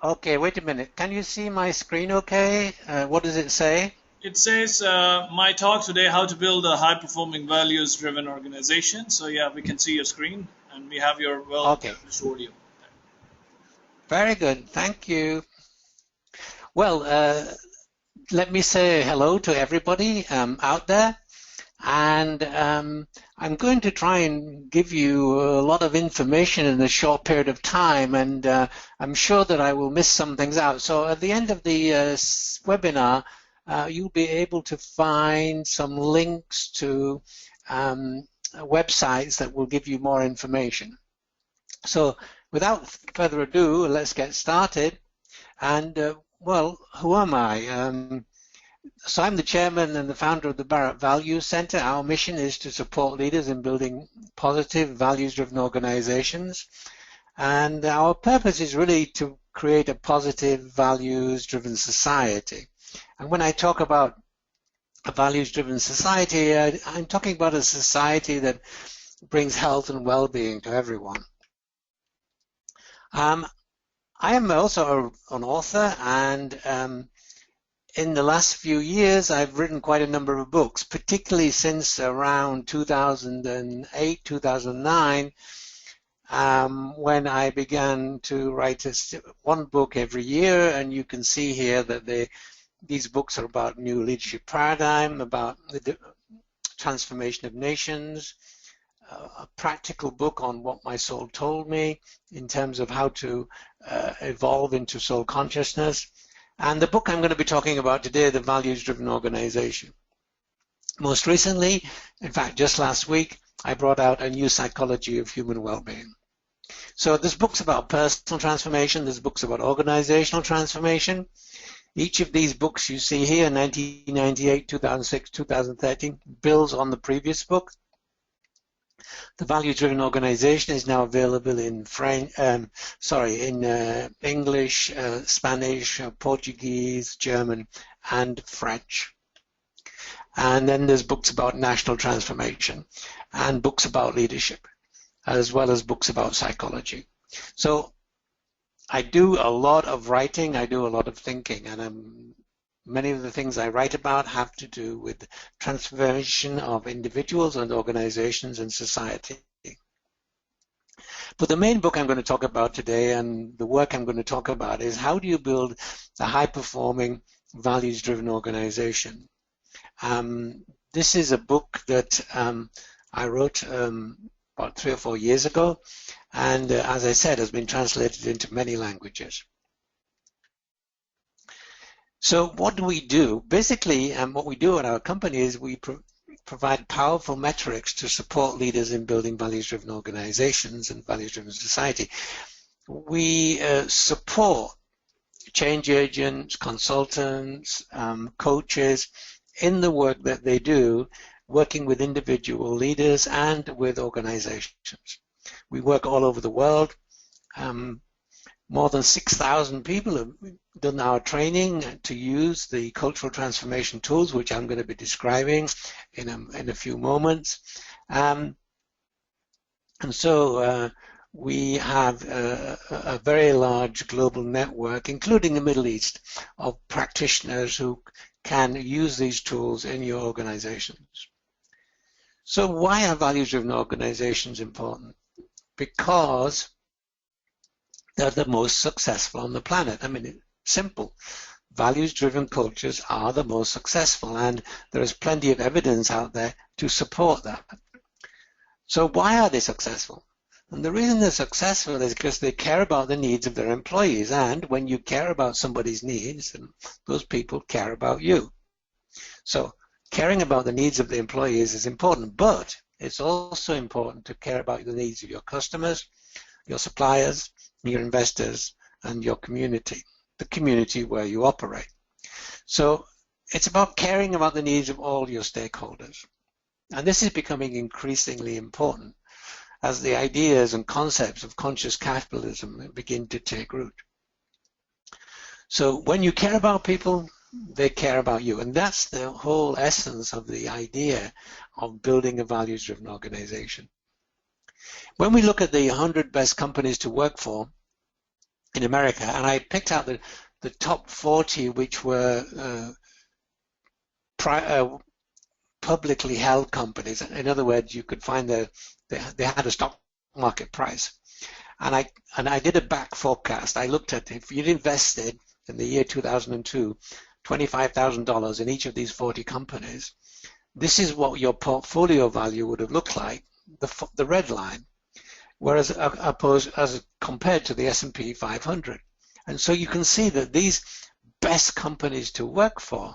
Okay, wait a minute. Can you see my screen okay? What does it say? It says my talk today, how to build a high-performing values-driven organization. So yeah, we can see your screen and we have your Okay, well-established audio. very good. Thank you. Well, let me say hello to everybody out there. And I'm going to try and give you a lot of information in a short period of time, and I'm sure that I will miss some things out. So at the end of the webinar, you'll be able to find some links to websites that will give you more information. So without further ado, let's get started. And well, who am I? So I'm the chairman and the founder of the Barrett Values Center. Our mission is to support leaders in building positive, values-driven organizations. And our purpose is really to create a positive, values-driven society. And when I talk about a values-driven society, I'm talking about a society that brings health and well-being to everyone. I am also an author, and in the last few years, I've written quite a number of books, particularly since around 2008, 2009, when I began to write one book every year. And you can see here that these books are about new leadership paradigm, about the transformation of nations, a practical book on what my soul told me in terms of how to evolve into soul consciousness. And the book I'm going to be talking about today, The Values-Driven Organization. Most recently, in fact, just last week, I brought out A New Psychology of Human Well-Being. So there's books about personal transformation, there's books about organizational transformation. Each of these books you see here, 1998, 2006, 2013, builds on the previous book. The Value-Driven Organization is now available in English, Spanish, Portuguese, German, and French. And then there's books about national transformation and books about leadership, as well as books about psychology. So I do a lot of writing, I do a lot of thinking, and many of the things I write about have to do with transformation of individuals and organizations and society. But the main book I'm going to talk about today, and the work I'm going to talk about, is how do you build a high-performing, values-driven organization. This is a book that I wrote about 3 or 4 years ago, and as I said, has been translated into many languages. So what do we do? Basically, what we do at our company is we provide powerful metrics to support leaders in building values-driven organizations and values-driven society. We support change agents, consultants, coaches in the work that they do, working with individual leaders and with organizations. We work all over the world. More than 6,000 people have done our training to use the cultural transformation tools, which I'm going to be describing in a few moments. And so we have a very large global network, including the Middle East, of practitioners who can use these tools in your organizations. So why are values-driven organizations important? Because they're the most successful on the planet. I mean, it's simple. Values-driven cultures are the most successful, and there is plenty of evidence out there to support that. So why are they successful? And the reason they're successful is because they care about the needs of their employees, and when you care about somebody's needs, those people care about you. So caring about the needs of the employees is important, but it's also important to care about the needs of your customers, your suppliers, your investors, and your community, the community where you operate. So it's about caring about the needs of all your stakeholders. And this is becoming increasingly important as the ideas and concepts of conscious capitalism begin to take root. So when you care about people, they care about you. And that's the whole essence of the idea of building a values-driven organization. When we look at the 100 best companies to work for, in America, and I picked out the top 40, which were publicly held companies. In other words, you could find they had a stock market price. And I did a back forecast. I looked at if you'd invested in the year 2002, $25,000 in each of these 40 companies, this is what your portfolio value would have looked like, the red line, whereas as compared to the S&P 500. And so you can see that these best companies to work for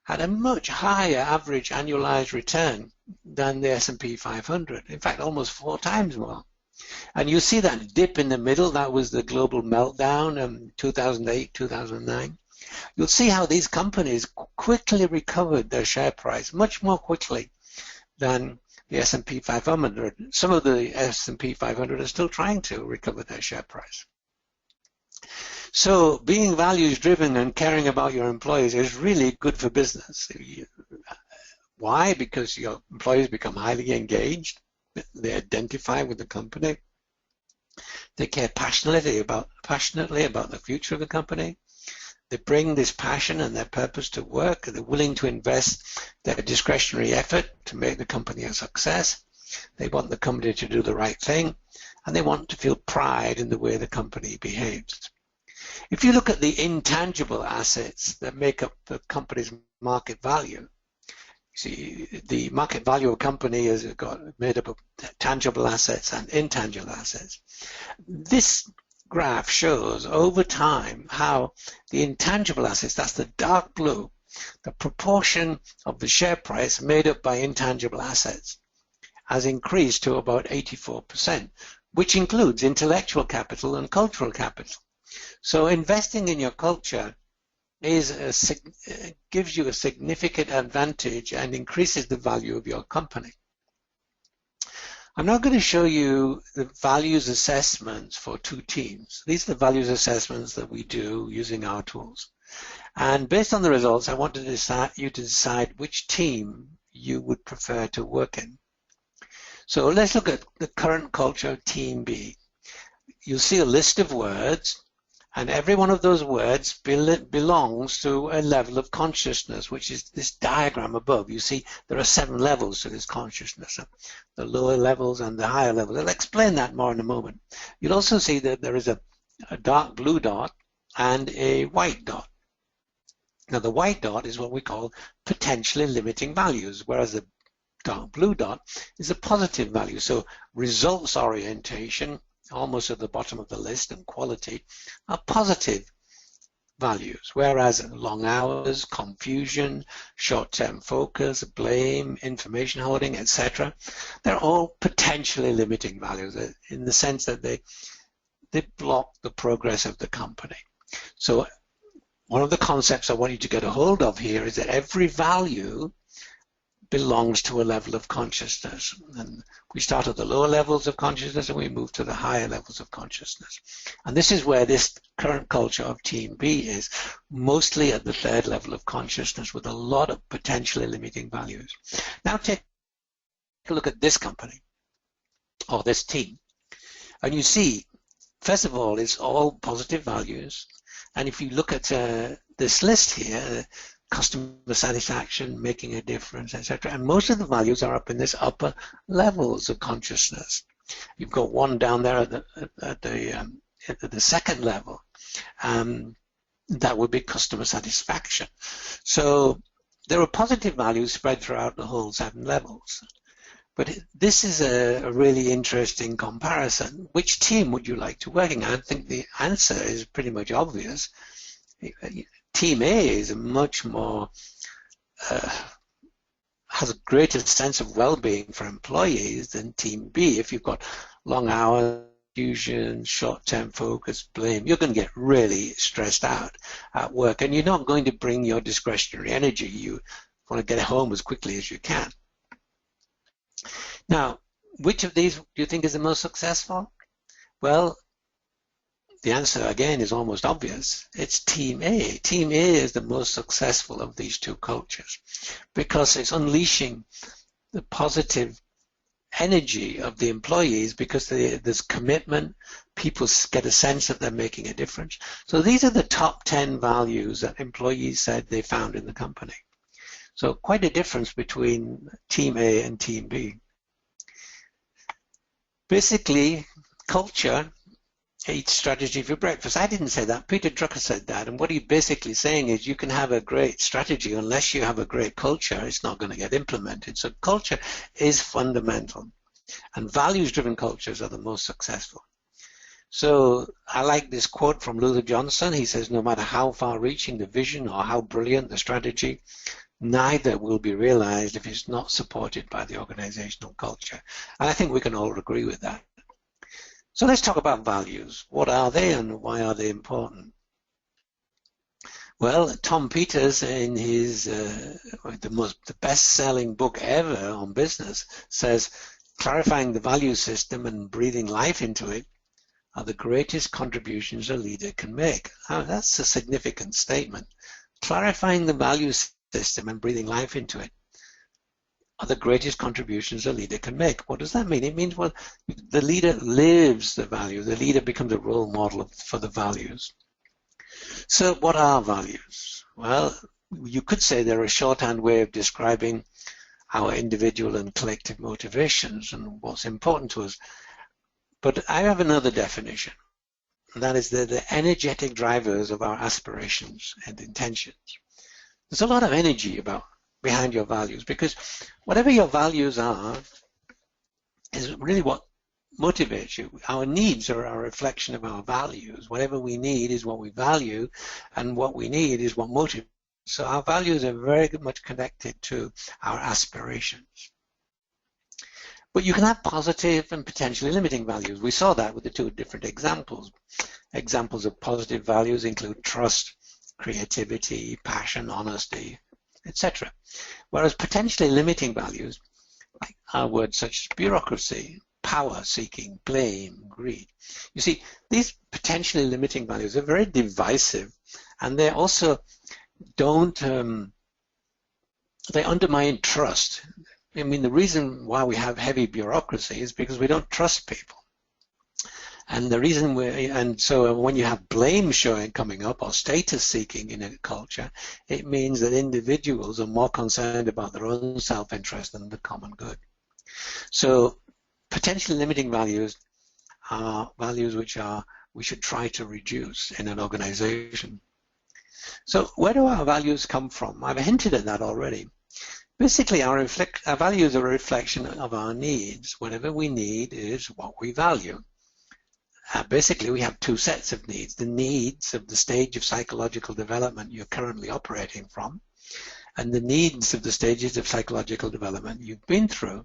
had a much higher average annualized return than the S&P 500. In fact, almost 4 times more. And you see that dip in the middle. That was the global meltdown in 2008, 2009. You'll see how these companies quickly recovered their share price, much more quickly than the S&P 500. Some of the S&P 500 are still trying to recover their share price. So being values driven and caring about your employees is really good for business. Why? Because your employees become highly engaged. They identify with the company. They care passionately about the future of the company. They bring this passion and their purpose to work. They're willing to invest their discretionary effort to make the company a success. They want the company to do the right thing, and they want to feel pride in the way the company behaves. If you look at the intangible assets that make up the company's market value, see, the market value of a company is made up of tangible assets and intangible assets. This graph shows over time how the intangible assets, that's the dark blue, the proportion of the share price made up by intangible assets, has increased to about 84%, which includes intellectual capital and cultural capital. So investing in your culture gives you a significant advantage and increases the value of your company. I'm now going to show you the values assessments for 2 teams. These are the values assessments that we do using our tools. And based on the results, I want you to decide which team you would prefer to work in. So let's look at the current culture of Team B. You'll see a list of words, and every one of those words belongs to a level of consciousness, which is this diagram above. You see there are 7 levels to this consciousness, the lower levels and the higher levels. I'll explain that more in a moment. You'll also see that there is a dark blue dot and a white dot. Now the white dot is what we call potentially limiting values, whereas the dark blue dot is a positive value. So results orientation, almost at the bottom of the list, and quality are positive values, whereas long hours, confusion, short-term focus, blame, information holding, etc., they're all potentially limiting values in the sense that they block the progress of the company. So one of the concepts I want you to get a hold of here is that every value belongs to a level of consciousness. And we start at the lower levels of consciousness and we move to the higher levels of consciousness. And this is where this current culture of Team B is, mostly at the 3rd level of consciousness with a lot of potentially limiting values. Now take a look at this company, or this team. And you see, first of all, it's all positive values. And if you look at this list here, customer satisfaction, making a difference, etc. And most of the values are up in this upper levels of consciousness. You've got one down there at the 2nd level. That would be customer satisfaction. So there are positive values spread throughout the whole 7 levels. But this is a really interesting comparison. Which team would you like to work in? I think the answer is pretty much obvious. Team A is a much more, has a greater sense of well-being for employees than Team B. If you've got long hours, confusion, short-term focus, blame, you're going to get really stressed out at work, and you're not going to bring your discretionary energy. You want to get home as quickly as you can. Now, which of these do you think is the most successful? Well, the answer, again, is almost obvious. It's Team A. Team A is the most successful of these 2 cultures because it's unleashing the positive energy of the employees because there's commitment. People get a sense that they're making a difference. So these are the top 10 values that employees said they found in the company. So quite a difference between Team A and Team B. Basically, culture eats strategy for breakfast. I didn't say that. Peter Drucker said that. And what he's basically saying is you can have a great strategy unless you have a great culture. It's not going to get implemented. So culture is fundamental. And values-driven cultures are the most successful. So I like this quote from Luther Johnson. He says, no matter how far-reaching the vision or how brilliant the strategy, neither will be realized if it's not supported by the organizational culture. And I think we can all agree with that. So let's talk about values. What are they and why are they important? Well, Tom Peters, in his the best-selling book ever on business, says clarifying the value system and breathing life into it are the greatest contributions a leader can make. Now, that's a significant statement. Clarifying the value system and breathing life into it are the greatest contributions a leader can make. What does that mean? It means, well, the leader lives the value. The leader becomes a role model for the values. So what are values? Well, you could say they're a shorthand way of describing our individual and collective motivations and what's important to us. But I have another definition, and that is the energetic drivers of our aspirations and intentions. There's a lot of energy behind your values, because whatever your values are is really what motivates you. Our needs are a reflection of our values. Whatever we need is what we value, and what we need is what motivates. So our values are very much connected to our aspirations. But you can have positive and potentially limiting values. We saw that with the two different examples. Examples of positive values include trust, creativity, passion, honesty, etc. Whereas potentially limiting values are words such as bureaucracy, power seeking, blame, greed. You see, these potentially limiting values are very divisive, and they also don't, they undermine trust. I mean, the reason why we have heavy bureaucracy is because we don't trust people. And the reason so when you have blame coming up or status seeking in a culture, it means that individuals are more concerned about their own self-interest than the common good. So potentially limiting values are values which we should try to reduce in an organization. So where do our values come from? I've hinted at that already. Basically, our values are a reflection of our needs. Whatever we need is what we value. Basically, we have two sets of needs. The needs of the stage of psychological development you're currently operating from, and the needs of the stages of psychological development you've been through,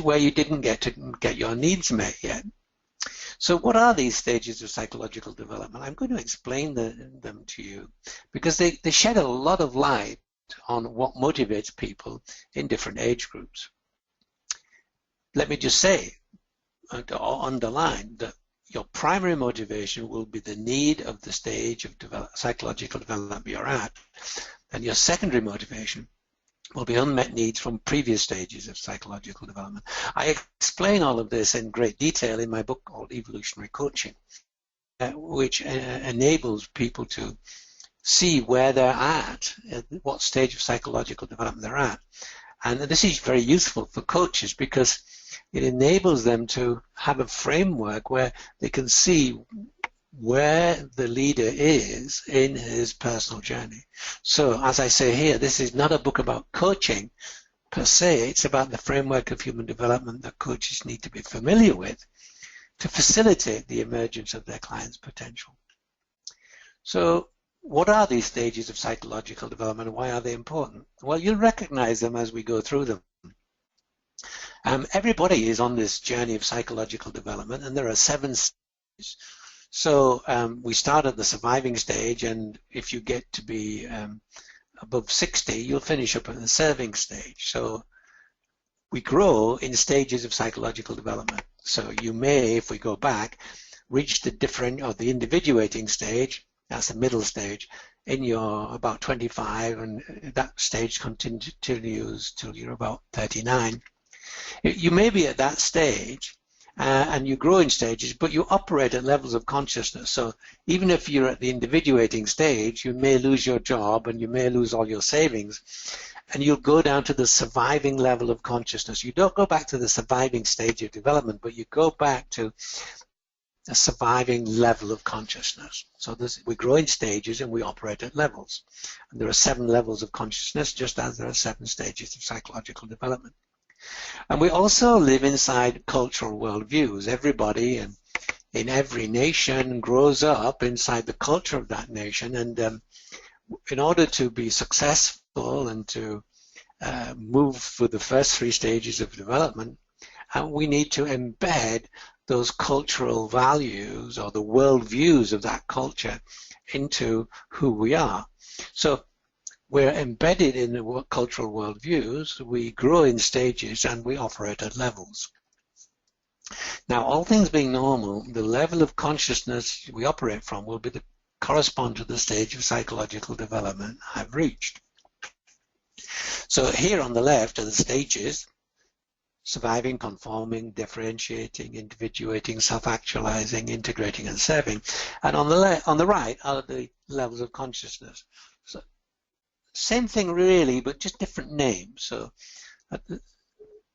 where you didn't get your needs met yet. So what are these stages of psychological development? I'm going to explain them to you because they shed a lot of light on what motivates people in different age groups. Let me just say, or underline, that your primary motivation will be the need of the stage of psychological development you're at, and your secondary motivation will be unmet needs from previous stages of psychological development. I explain all of this in great detail in my book called Evolutionary Coaching, which enables people to see where they're at what stage of psychological development they're at. And this is very useful for coaches because it enables them to have a framework where they can see where the leader is in his personal journey. So, as I say here, this is not a book about coaching per se. It's about the framework of human development that coaches need to be familiar with to facilitate the emergence of their client's potential. So, what are these stages of psychological development and why are they important? Well, you'll recognize them as we go through them. Everybody is on this journey of psychological development, and there are 7 stages. So we start at the surviving stage, and if you get to be above 60, you'll finish up at the serving stage. So we grow in stages of psychological development. So you may, if we go back, reach the individuating stage. That's the middle stage in your about 25, and that stage continues till you're about 39. You may be at that stage, and you grow in stages, but you operate at levels of consciousness. So even if you're at the individuating stage, you may lose your job and you may lose all your savings, and you'll go down to the surviving level of consciousness. You don't go back to the surviving stage of development, but you go back to a surviving level of consciousness. So we grow in stages and we operate at levels. And there are 7 levels of consciousness, just as there are 7 stages of psychological development. And we also live inside cultural worldviews. Everybody in every nation grows up inside the culture of that nation, and in order to be successful and to move through the first 3 stages of development, we need to embed those cultural values or the worldviews of that culture into who we are. So we're embedded in the cultural worldviews, we grow in stages, and we operate at levels. Now, all things being normal, the level of consciousness we operate from will correspond to the stage of psychological development I've reached. So here on the left are the stages: surviving, conforming, differentiating, individuating, self-actualizing, integrating, and serving. And on the right are the levels of consciousness. So same thing really, but just different names. So at the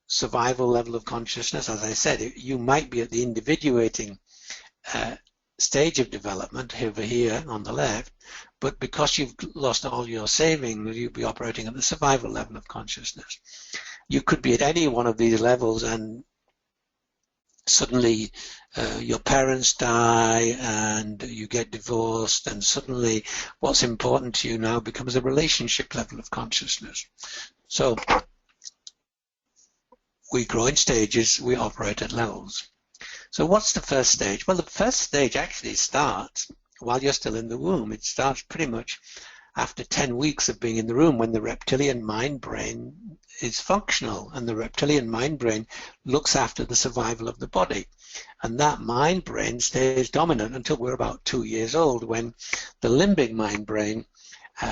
survival level of consciousness, as I said, you might be at the individuating stage of development over here on the left, but because you've lost all your savings, you'll be operating at the survival level of consciousness. You could be at any one of these levels, and suddenly your parents die and you get divorced, and suddenly what's important to you now becomes a relationship level of consciousness. So we grow in stages, we operate at levels. So what's the first stage? Well, the first stage actually starts while you're still in the womb. It starts pretty much after 10 weeks of being in the room, when the reptilian mind brain is functional, and the reptilian mind brain looks after the survival of the body. And that mind brain stays dominant until we're about 2 years old, when the limbic mind brain,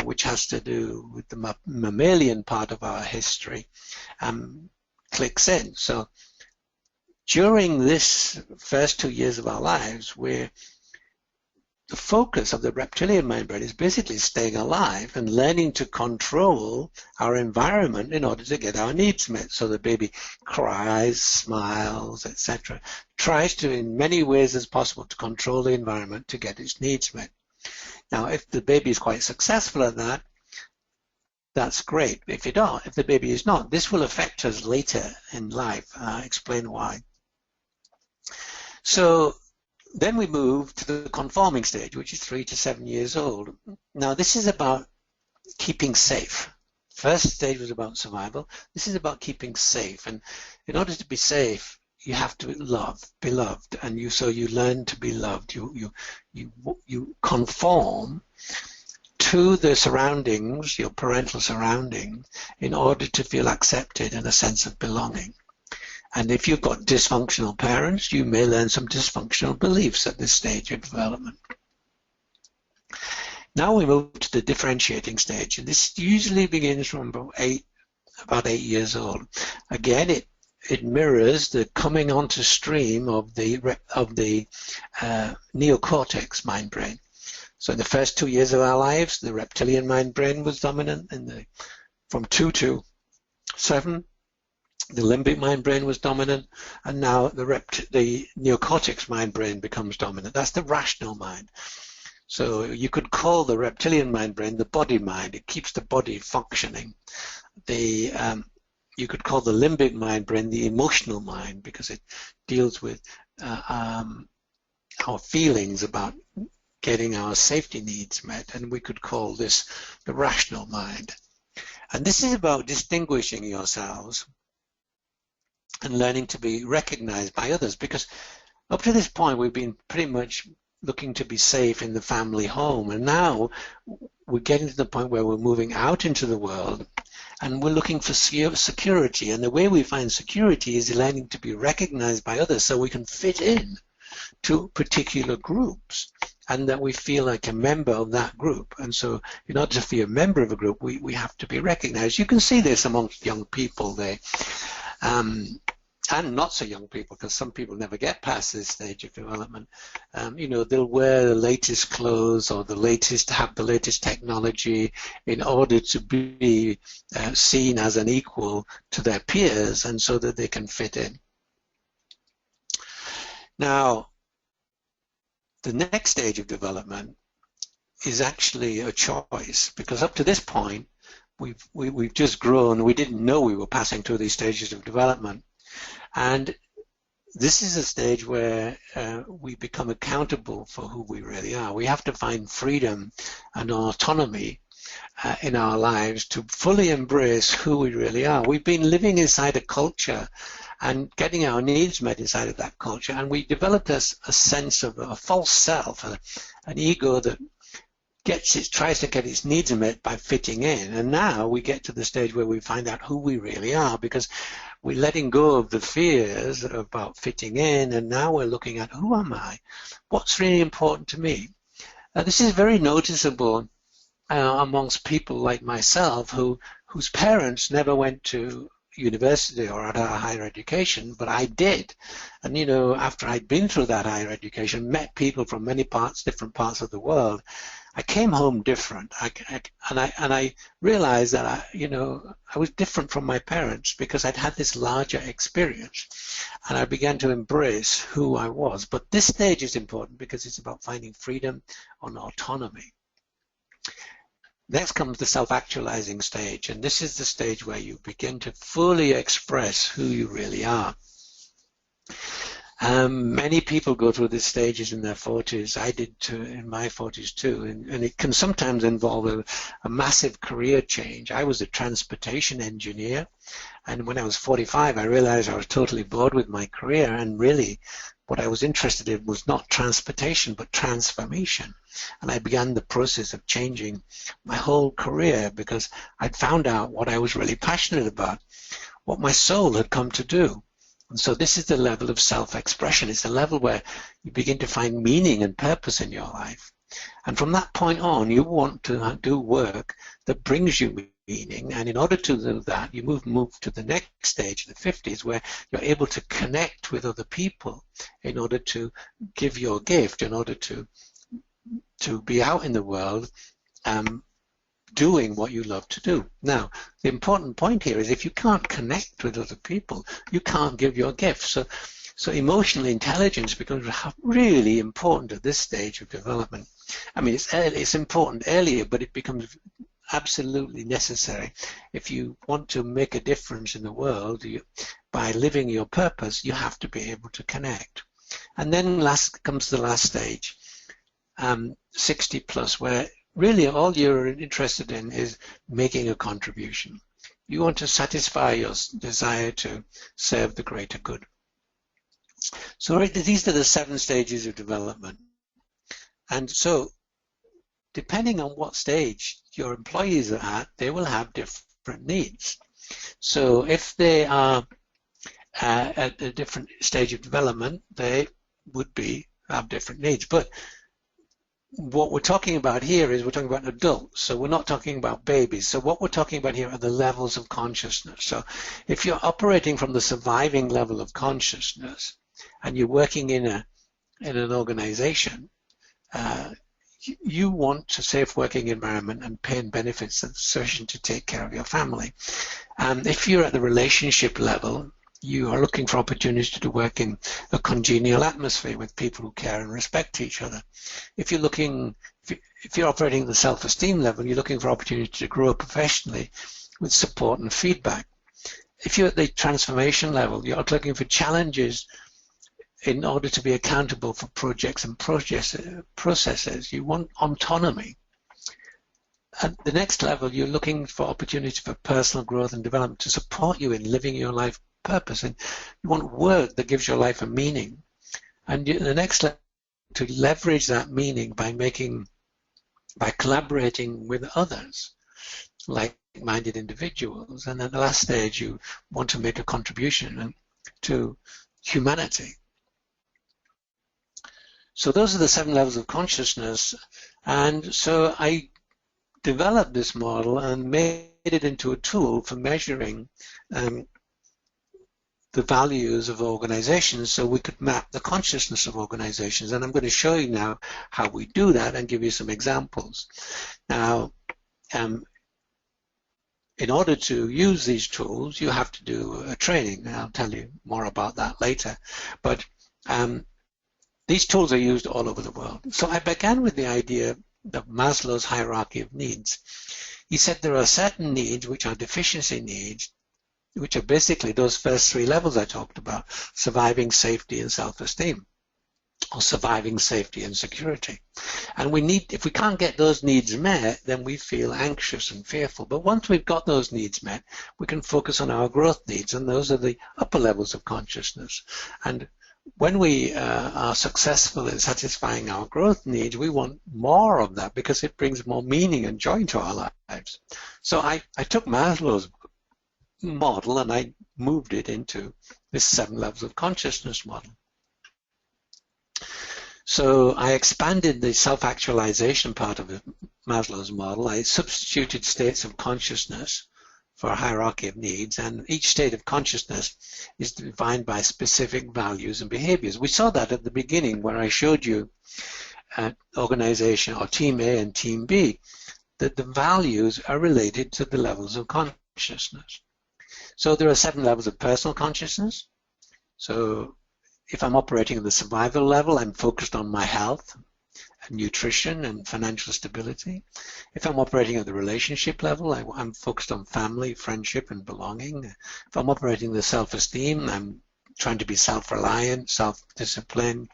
which has to do with the mammalian part of our history, clicks in. So during this first 2 years of our lives, the focus of the reptilian mind brain is basically staying alive and learning to control our environment in order to get our needs met. So the baby cries, smiles, etc. Tries to, in many ways as possible, to control the environment to get its needs met. Now, if the baby is quite successful at that, that's great. If the baby is not, this will affect us later in life. I'll explain why. So then we move to the conforming stage, which is 3 to 7 years old. Now, this is about keeping safe. First stage was about survival. This is about keeping safe. And in order to be safe, you have to be loved, and so you learn to be loved. You conform to the surroundings, your parental surroundings, in order to feel accepted and a sense of belonging. And if you've got dysfunctional parents, you may learn some dysfunctional beliefs at this stage of development. Now we move to the differentiating stage, and this usually begins from about 8 years old. Again, it mirrors the coming onto stream of the neocortex mind brain. So in the first 2 years of our lives, the reptilian mind brain was dominant. From 2 to 7, the limbic mind brain was dominant, and now the neocortex mind brain becomes dominant. That's the rational mind. So you could call the reptilian mind brain the body mind. It keeps the body functioning. You could call the limbic mind brain the emotional mind, because it deals with our feelings about getting our safety needs met, and we could call this the rational mind. And this is about distinguishing yourselves and learning to be recognized by others, because up to this point we've been pretty much looking to be safe in the family home, and now we're getting to the point where we're moving out into the world and we're looking for security, and the way we find security is learning to be recognized by others so we can fit in to particular groups, and that we feel like a member of that group. And so in order to be a member of a group, we have to be recognized. You can see this amongst young people. and not so young people, because some people never get past this stage of development. You know, they'll wear the latest clothes or have the latest technology in order to be seen as an equal to their peers, and so that they can fit in. Now, the next stage of development is actually a choice, because up to this point, we've just grown. We didn't know we were passing through these stages of development. And this is a stage where we become accountable for who we really are. We have to find freedom and autonomy in our lives to fully embrace who we really are. We've been living inside a culture and getting our needs met inside of that culture, and we developed a sense of a false self, an ego that tries to get its needs met by fitting in. And now we get to the stage where we find out who we really are, because we're letting go of the fears about fitting in, and now we're looking at, who am I? What's really important to me? This is very noticeable amongst people like myself whose parents never went to university or had a higher education, but I did. And you know, after I'd been through that higher education, met people from different parts of the world, I came home different, and I realized that I was different from my parents because I'd had this larger experience, and I began to embrace who I was. But this stage is important because it's about finding freedom and autonomy. Next comes the self-actualizing stage, and this is the stage where you begin to fully express who you really are. Many people go through these stages in their 40s. I did too, in my 40s too, and it can sometimes involve a massive career change. I was a transportation engineer, and when I was 45, I realized I was totally bored with my career, and really what I was interested in was not transportation, but transformation. And I began the process of changing my whole career because I'd found out what I was really passionate about, what my soul had come to do. And so this is the level of self-expression. It's the level where you begin to find meaning and purpose in your life. And from that point on, you want to do work that brings you meaning. And in order to do that, you move to the next stage, the 50s, where you're able to connect with other people in order to give your gift, in order to be out in the world doing what you love to do. Now, the important point here is if you can't connect with other people, you can't give your gift. So emotional intelligence becomes really important at this stage of development. I mean, it's important earlier, but it becomes absolutely necessary. If you want to make a difference in the world, by living your purpose, you have to be able to connect. And then comes the last stage, 60 plus, where really all you're interested in is making a contribution. You want to satisfy your desire to serve the greater good. So these are the 7 stages of development. And so depending on what stage your employees are at, they will have different needs. So if they are at a different stage of development, they would have different needs. But what we're talking about here is we're talking about adults, so we're not talking about babies. So what we're talking about here are the levels of consciousness. So if you're operating from the surviving level of consciousness and you're working in an organization, you want a safe working environment and pay and benefits that's sufficient to take care of your family. If you're at the relationship level, you are looking for opportunities to work in a congenial atmosphere with people who care and respect each other. If you're operating at the self-esteem level, you're looking for opportunities to grow professionally with support and feedback. If you're at the transformation level, you're looking for challenges in order to be accountable for projects and processes. You want autonomy. At the next level, you're looking for opportunities for personal growth and development to support you in living your life purpose, and you want work that gives your life a meaning. And the next level, to leverage that meaning by collaborating with others, like-minded individuals. And at the last stage, you want to make a contribution to humanity. So those are the 7 levels of consciousness. And so I developed this model and made it into a tool for measuring the values of organizations so we could map the consciousness of organizations. And I'm going to show you now how we do that and give you some examples. Now, in order to use these tools, you have to do a training. I'll tell you more about that later. But these tools are used all over the world. So I began with the idea of Maslow's hierarchy of needs. He said there are certain needs which are deficiency needs, which are basically those first three levels I talked about: surviving, safety, and self-esteem, or surviving, safety, and security. And we need, if we can't get those needs met, then we feel anxious and fearful. But once we've got those needs met, we can focus on our growth needs, and those are the upper levels of consciousness. And when we are successful in satisfying our growth needs, we want more of that because it brings more meaning and joy to our lives. So I took Maslow's model and I moved it into this 7 levels of consciousness model. So I expanded the self-actualization part of Maslow's model. I substituted states of consciousness for a hierarchy of needs, and each state of consciousness is defined by specific values and behaviors. We saw that at the beginning where I showed you organization or team A and team B, that the values are related to the levels of consciousness. So there are 7 levels of personal consciousness. So if I'm operating at the survival level, I'm focused on my health and nutrition and financial stability. If I'm operating at the relationship level, I'm focused on family, friendship, and belonging. If I'm operating the self-esteem, I'm trying to be self-reliant, self-disciplined,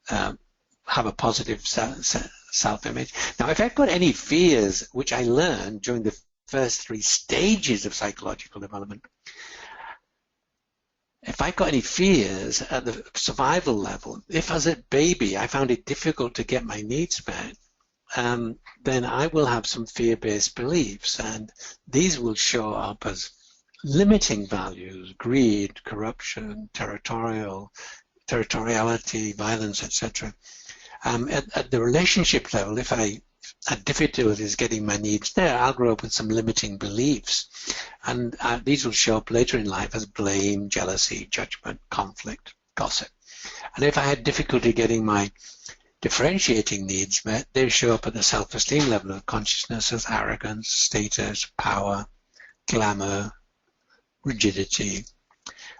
have a positive self-image. Now, if I've got any fears, which I learned during the first 3 stages of psychological development, if I've got any fears at the survival level, if as a baby I found it difficult to get my needs met, then I will have some fear-based beliefs, and these will show up as limiting values: greed, corruption, territoriality, violence, etc. At the relationship level, if I had difficulties getting my needs there, I'll grow up with some limiting beliefs, and these will show up later in life as blame, jealousy, judgment, conflict, gossip. And if I had difficulty getting my differentiating needs met, they show up at the self-esteem level of consciousness as arrogance, status, power, glamour, rigidity.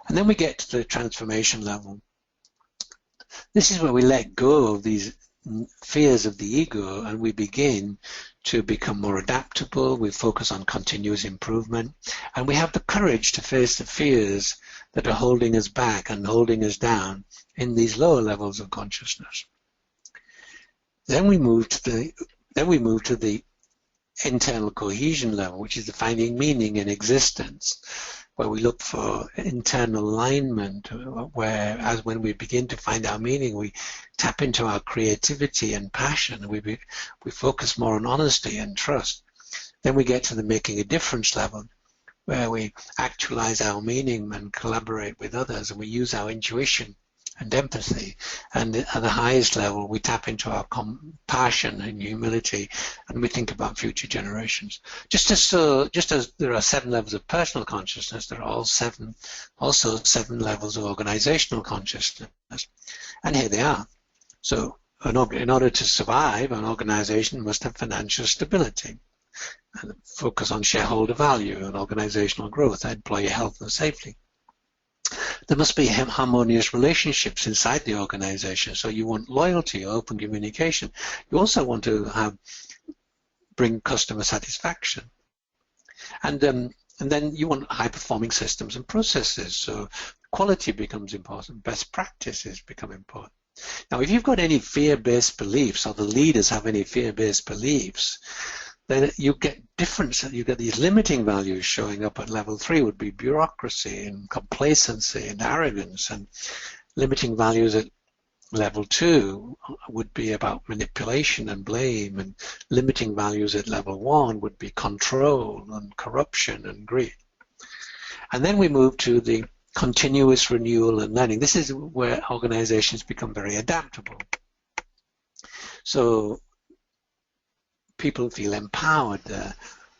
And then we get to the transformation level. This is where we let go of these fears of the ego and we begin to become more adaptable. We focus on continuous improvement, and we have the courage to face the fears that are holding us back and holding us down in these lower levels of consciousness. Then we move to the internal cohesion level, which is the finding meaning in existence, where we look for internal alignment, whereas when we begin to find our meaning, we tap into our creativity and passion. We focus more on honesty and trust. Then we get to the making a difference level, where we actualize our meaning and collaborate with others, and we use our intuition and empathy. And at the highest level, we tap into our compassion and humility, and we think about future generations. Just as there are 7 levels of personal consciousness, there are also 7 levels of organizational consciousness. And here they are. So in order to survive, an organization must have financial stability, and focus on shareholder value and organizational growth, employee health and safety. There must be harmonious relationships inside the organization. So you want loyalty, open communication. You also want to bring customer satisfaction. And then you want high-performing systems and processes. So quality becomes important. Best practices become important. Now, if you've got any fear-based beliefs, or the leaders have any fear-based beliefs, then you get difference. You get these limiting values showing up at level 3 would be bureaucracy and complacency and arrogance, and limiting values at level 2 would be about manipulation and blame, and limiting values at level 1 would be control and corruption and greed. And then we move to the continuous renewal and learning. This is where organizations become very adaptable. So people feel empowered.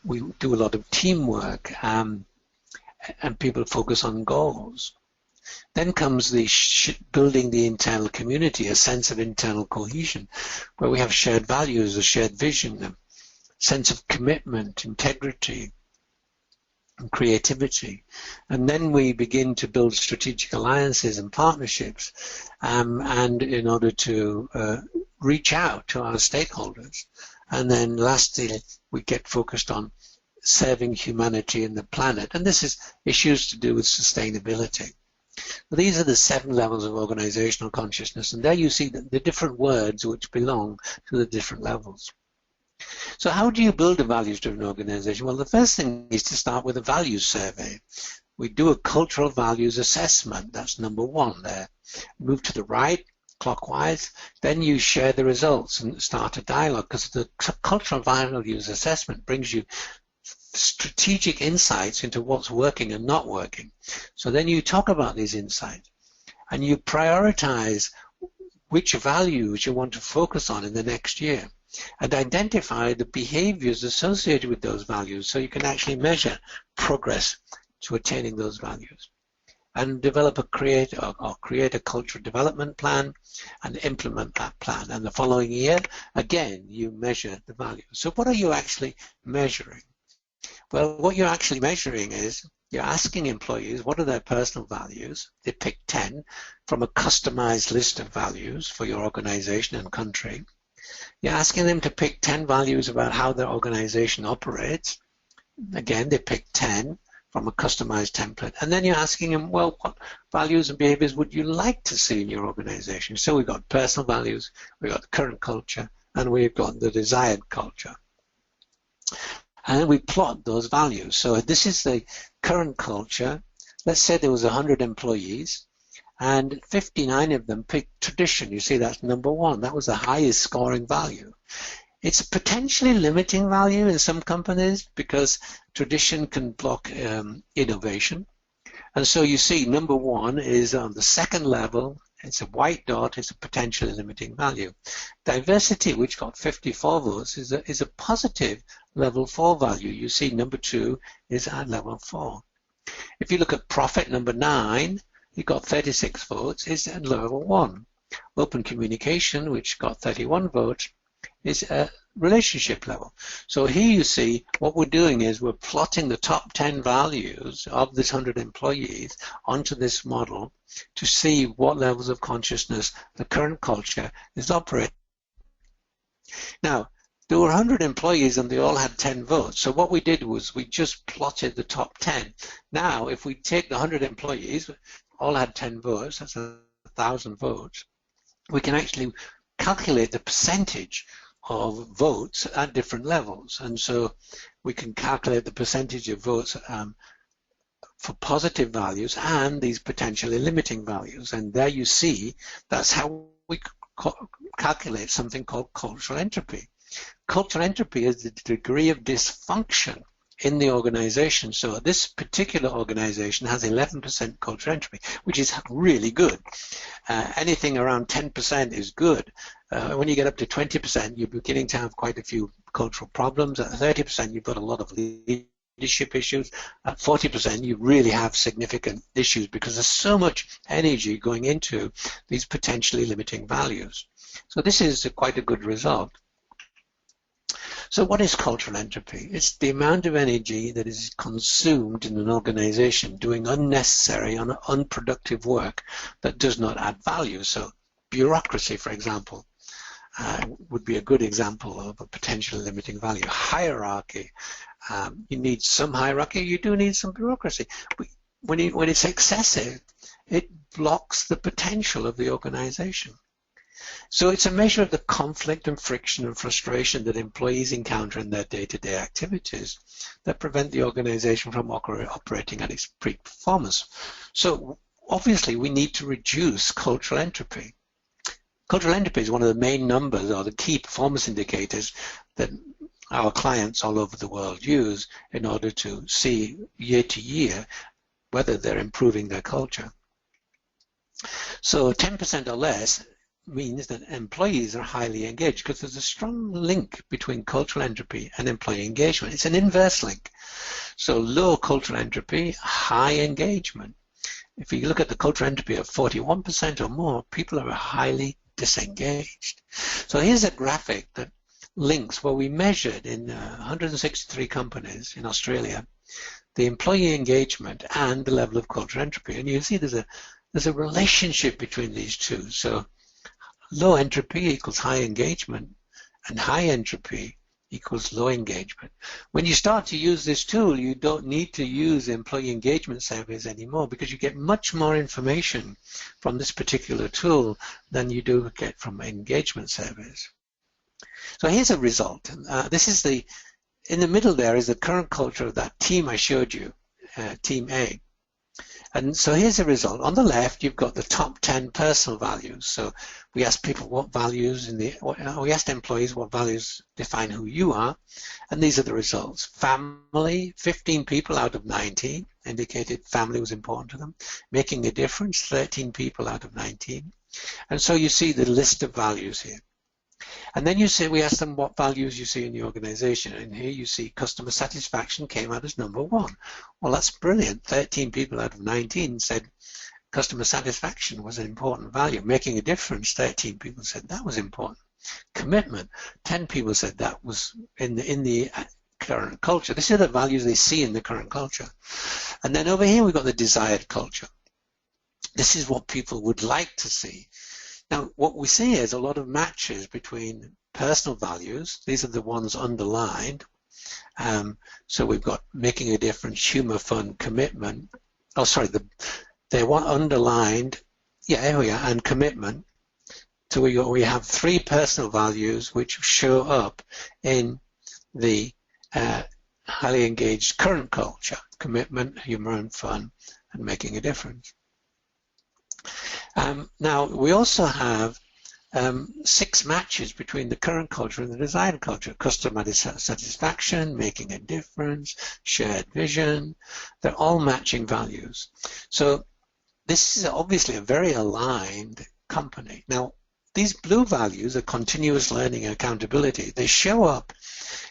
We do a lot of teamwork. and people focus on goals. Then comes the building the internal community, a sense of internal cohesion, where we have shared values, a shared vision, a sense of commitment, integrity, and creativity. And then we begin to build strategic alliances and partnerships, and in order to reach out to our stakeholders. And then lastly, we get focused on serving humanity and the planet. And this is issues to do with sustainability. These are the 7 levels of organizational consciousness, and there you see the different words which belong to the different levels. So how do you build a values-driven organization? Well, the first thing is to start with a values survey. We do a cultural values assessment. That's number 1 there. Move to the right, clockwise. Then you share the results and start a dialogue, because the cultural values assessment brings you strategic insights into what's working and not working. So then you talk about these insights and you prioritize which values you want to focus on in the next year and identify the behaviors associated with those values so you can actually measure progress to attaining those values, and develop create a cultural development plan and implement that plan. And the following year, again, you measure the values. So what are you actually measuring? Well, what you're actually measuring is you're asking employees what are their personal values. They pick 10 from a customized list of values for your organization and country. You're asking them to pick 10 values about how their organization operates. Again, they pick 10 from a customized template. And then you're asking them, well, what values and behaviors would you like to see in your organization? So we've got personal values, we've got the current culture, and we've got the desired culture. And then we plot those values. So this is the current culture. Let's say there was 100 employees and 59 of them picked tradition. You see, that's number 1. That was the highest scoring value. It's a potentially limiting value in some companies because tradition can block innovation. And so you see number 1 is on the second level. It's a white dot. It's a potentially limiting value. Diversity, which got 54 votes, is a positive level 4 value. You see number 2 is at level 4. If you look at profit, number 9, it got 36 votes, is at level 1. Open communication, which got 31 votes, is a relationship level. So here you see what we're doing is we're plotting the top 10 values of this 100 employees onto this model to see what levels of consciousness the current culture is operating. Now, there were 100 employees and they all had 10 votes. So what we did was we just plotted the top 10. Now, if we take the 100 employees, all had 10 votes, that's 1,000 votes, we can actually calculate the percentage of votes at different levels. And so we can calculate the percentage of votes for positive values and these potentially limiting values. And there you see that's how we calculate something called cultural entropy. Cultural entropy is the degree of dysfunction in the organization. So this particular organization has 11% cultural entropy, which is really good. Anything around 10% is good. When you get up to 20%, you're beginning to have quite a few cultural problems. At 30%, you've got a lot of leadership issues. At 40%, you really have significant issues because there's so much energy going into these potentially limiting values. So this is quite a good result. So what is cultural entropy? It's the amount of energy that is consumed in an organization doing unnecessary and unproductive work that does not add value. So bureaucracy, for example, would be a good example of a potential limiting value. Hierarchy, you need some hierarchy, you do need some bureaucracy. But when it's excessive, it blocks the potential of the organization. So it's a measure of the conflict and friction and frustration that employees encounter in their day-to-day activities that prevent the organization from operating at its peak performance. So obviously we need to reduce cultural entropy. Cultural entropy is one of the main numbers or the key performance indicators that our clients all over the world use in order to see year to year whether they're improving their culture. So 10% or less means that employees are highly engaged because there's a strong link between cultural entropy and employee engagement. It's an inverse link. So low cultural entropy, high engagement. If you look at the cultural entropy of 41% or more, people are highly disengaged. So here's a graphic that links where we measured in 163 companies in Australia the employee engagement and the level of cultural entropy. And you see there's a relationship between these two. So low entropy equals high engagement, and high entropy equals low engagement. When you start to use this tool, you don't need to use employee engagement surveys anymore because you get much more information from this particular tool than you do get from engagement surveys. So here's a result. This is in the middle there is the current culture of that team I showed you, Team A. And so here's a result. On the left, you've got the top 10 personal values. So we asked people what values we asked employees what values define who you are, and these are the results. Family, 15 people out of 19 indicated family was important to them. Making a difference, 13 people out of 19. And so you see the list of values here. And then we asked them what values you see in the organization, and here you see customer satisfaction came out as number 1. Well, that's brilliant. 13 people out of 19 said customer satisfaction was an important value. Making a difference, 13 people said that was important. Commitment, 10 people said that was in the current culture. These are the values they see in the current culture. And then over here we've got the desired culture. This is what people would like to see. Now, what we see is a lot of matches between personal values. These are the ones underlined. So we've got making a difference, humor, fun, commitment. Oh, sorry, they want underlined. Yeah, here we are, and commitment. So we have 3 personal values which show up in the highly engaged current culture: commitment, humor, and fun, and making a difference. Now, we also have 6 matches between the current culture and the desired culture: customer satisfaction, making a difference, shared vision. They're all matching values. So this is obviously a very aligned company. Now, these blue values are continuous learning and accountability. They show up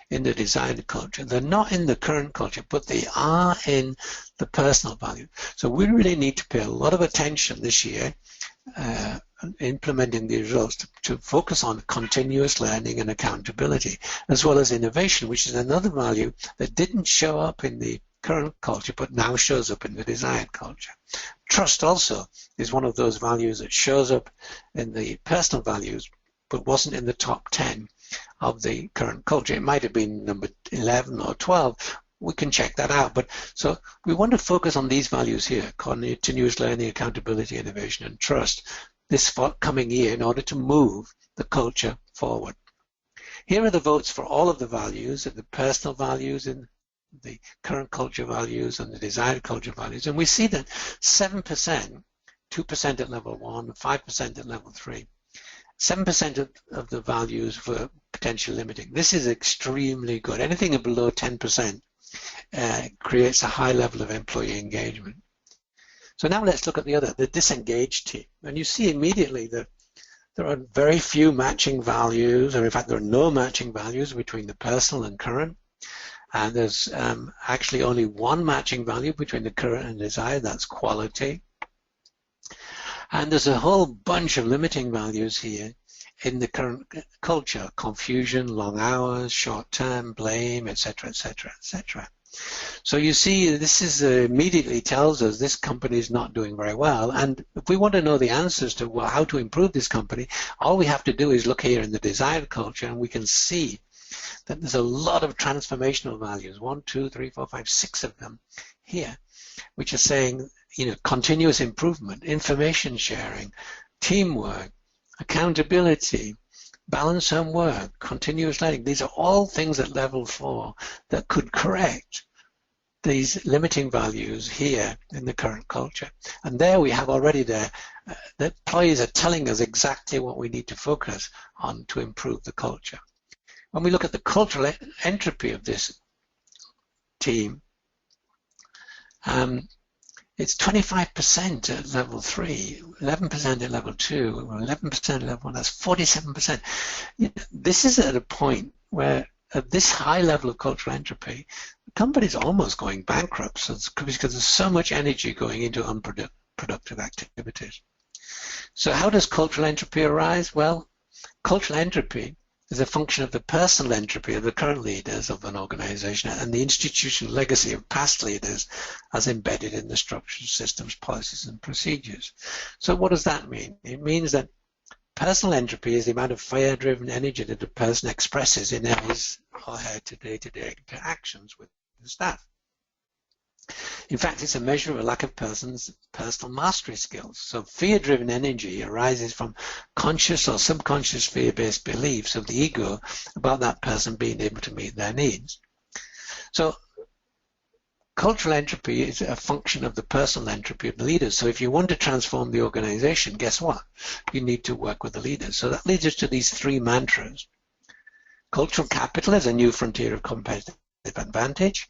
in the desired culture. They're not in the current culture, but they are in the personal value. So we really need to pay a lot of attention this year implementing the results to focus on continuous learning and accountability, as well as innovation, which is another value that didn't show up in the current culture but now shows up in the desired culture. Trust also is one of those values that shows up in the personal values but wasn't in the top 10 of the current culture. It might have been number 11 or 12. We can check that out. But so we want to focus on these values here: continuous learning, accountability, innovation, and trust this coming year in order to move the culture forward. Here are the votes for all of the values, the personal values, and the current culture values, and the desired culture values. And we see that 7%, 2% at level 1, 5% at level 3. 7% of the values were potential limiting. This is extremely good. Anything below 10% creates a high level of employee engagement. So now let's look at the disengaged team. And you see immediately that there are very few matching values, or in fact there are no matching values between the personal and current. And there's actually only one matching value between the current and desired, that's quality. And there's a whole bunch of limiting values here in the current culture: confusion, long hours, short term, blame, etc., etc., etc. So you see, this is immediately tells us this company is not doing very well. And if we want to know the answers to how to improve this company, all we have to do is look here in the desired culture, and we can see that there's a lot of transformational values, 1, 2, 3, 4, 5, 6 of them here, which are saying, continuous improvement, information sharing, teamwork, accountability, balance and work, continuous learning. These are all things at level 4 that could correct these limiting values here in the current culture. And there we have already the employees are telling us exactly what we need to focus on to improve the culture. When we look at the cultural entropy of this team, It's 25% at level 3, 11% at level 2, 11% at level 1. That's 47%. This is at a point where, at this high level of cultural entropy, the company's almost going bankrupt, so it's because there's so much energy going into unproductive activities. So how does cultural entropy arise? Well, cultural entropy is a function of the personal entropy of the current leaders of an organization and the institutional legacy of past leaders as embedded in the structures, systems, policies, and procedures. So what does that mean? It means that personal entropy is the amount of fire-driven energy that a person expresses in his or her day-to-day interactions with the staff. In fact, it's a measure of a lack of person's personal mastery skills. So fear-driven energy arises from conscious or subconscious fear-based beliefs of the ego about that person being able to meet their needs. So cultural entropy is a function of the personal entropy of the leaders. So if you want to transform the organization, guess what? You need to work with the leaders. So that leads us to these 3 mantras. Cultural capital is a new frontier of competitive advantage.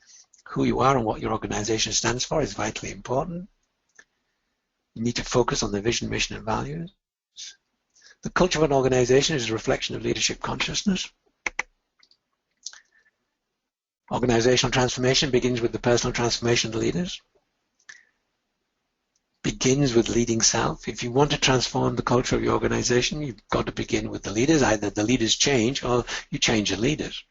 Who you are and what your organization stands for is vitally important. You need to focus on the vision, mission, and values. The culture of an organization is a reflection of leadership consciousness. Organizational transformation begins with the personal transformation of the leaders. Begins with leading self. If you want to transform the culture of your organization, you've got to begin with the leaders. Either the leaders change or you change the leaders.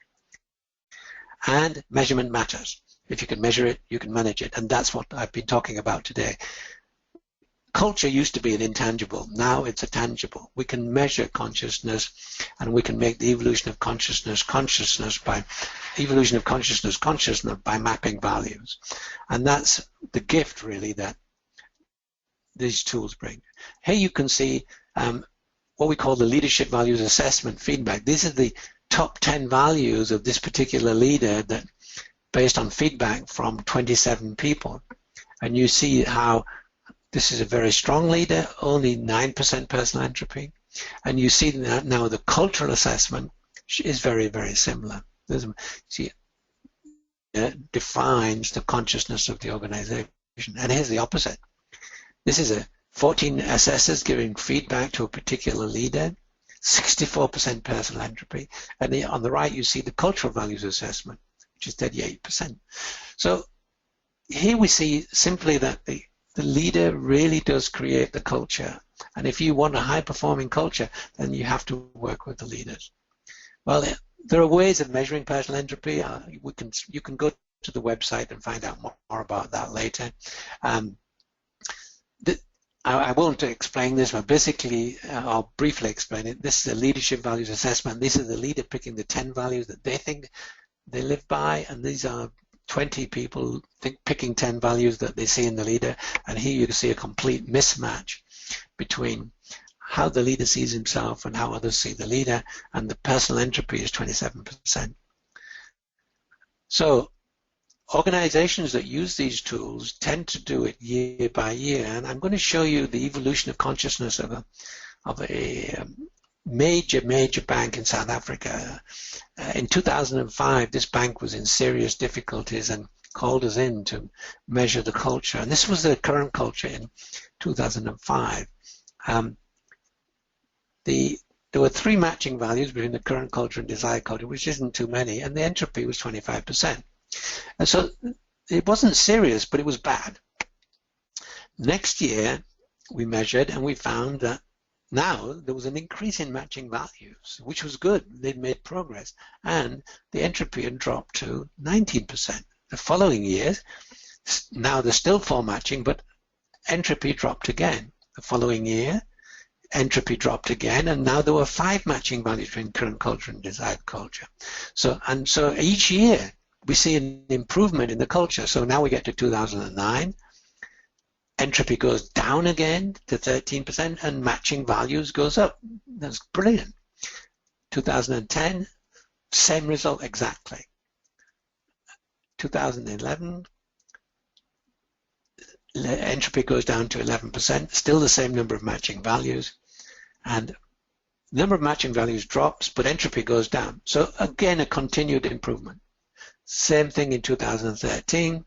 And measurement matters. If you can measure it, you can manage it. And that's what I've been talking about today. Culture used to be an intangible. Now it's a tangible. We can measure consciousness, and we can make the evolution of consciousness by mapping values. And that's the gift, really, that these tools bring. Here you can see what we call the leadership values assessment feedback. These are the top 10 values of this particular leader that based on feedback from 27 people. And you see how this is a very strong leader, only 9% personal entropy. And you see that now the cultural assessment is very, very similar. See, it defines the consciousness of the organization. And here's the opposite. This is 14 assessors giving feedback to a particular leader, 64% personal entropy. And on the right, you see the cultural values assessment, which is 38%. So here we see simply that the leader really does create the culture. And if you want a high-performing culture, then you have to work with the leaders. Well, there are ways of measuring personal entropy. You can go to the website and find out more about that later. I won't explain this, but basically, I'll briefly explain it. This is a leadership values assessment. This is the leader picking the 10 values that they think they live by, and these are 20 people picking 10 values that they see in the leader. And here you can see a complete mismatch between how the leader sees himself and how others see the leader, and the personal entropy is 27%. So organizations that use these tools tend to do it year by year, and I'm going to show you the evolution of consciousness of a major bank in South Africa. In 2005, this bank was in serious difficulties and called us in to measure the culture. And this was the current culture in 2005. There were 3 matching values between the current culture and desired culture, which isn't too many, and the entropy was 25%. And so it wasn't serious, but it was bad. Next year, we measured and we found that now there was an increase in matching values, which was good. They'd made progress, and the entropy had dropped to 19%. The following year, now there's still 4 matching, but entropy dropped again. The following year, entropy dropped again, and now there were 5 matching values between current culture and desired culture. So each year we see an improvement in the culture. So now we get to 2009. Entropy goes down again to 13%, and matching values goes up. That's brilliant. 2010, same result exactly. 2011, entropy goes down to 11%, still the same number of matching values, and the number of matching values drops, but entropy goes down. So again, a continued improvement. Same thing in 2013.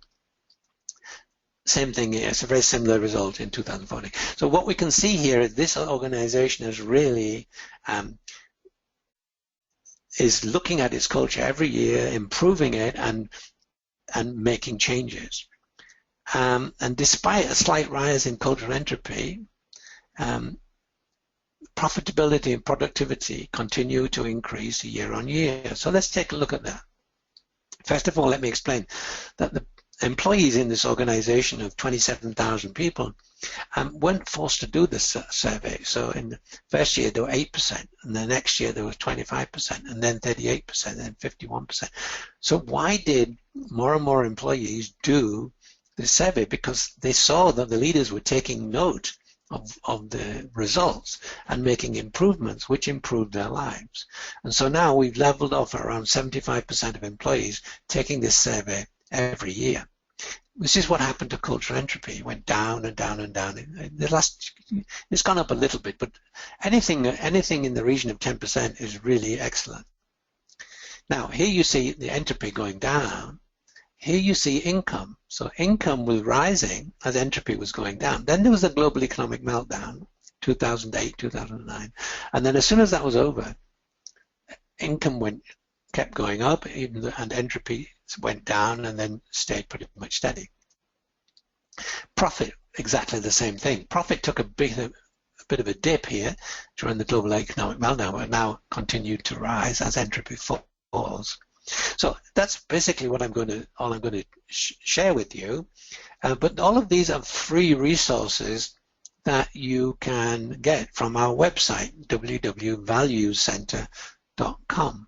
Same thing, it's a very similar result in 2014. So what we can see here is this organization is really is looking at its culture every year, improving it and making changes. And despite a slight rise in cultural entropy, profitability and productivity continue to increase year on year. So let's take a look at that. First of all, let me explain that the employees in this organization of 27,000 people weren't forced to do this survey. So in the first year there were 8%, and the next year there was 25%, and then 38%, and then 51%. So why did more and more employees do this survey? Because they saw that the leaders were taking note of the results and making improvements which improved their lives. And so now we've leveled off around 75% of employees taking this survey every year. This is what happened to cultural entropy. It went down and down and down. It's gone up a little bit, but anything in the region of 10% is really excellent. Now here you see the entropy going down. Here you see income. So income was rising as entropy was going down. Then there was the global economic meltdown, 2008, 2009. And then as soon as that was over, income kept going up, and entropy went down and then stayed pretty much steady. Profit, exactly the same thing. Profit took a bit of a dip here during the global economic meltdown, but now continued to rise as entropy falls. So that's basically what I'm going to share with you. But all of these are free resources that you can get from our website, www.valuescenter.com.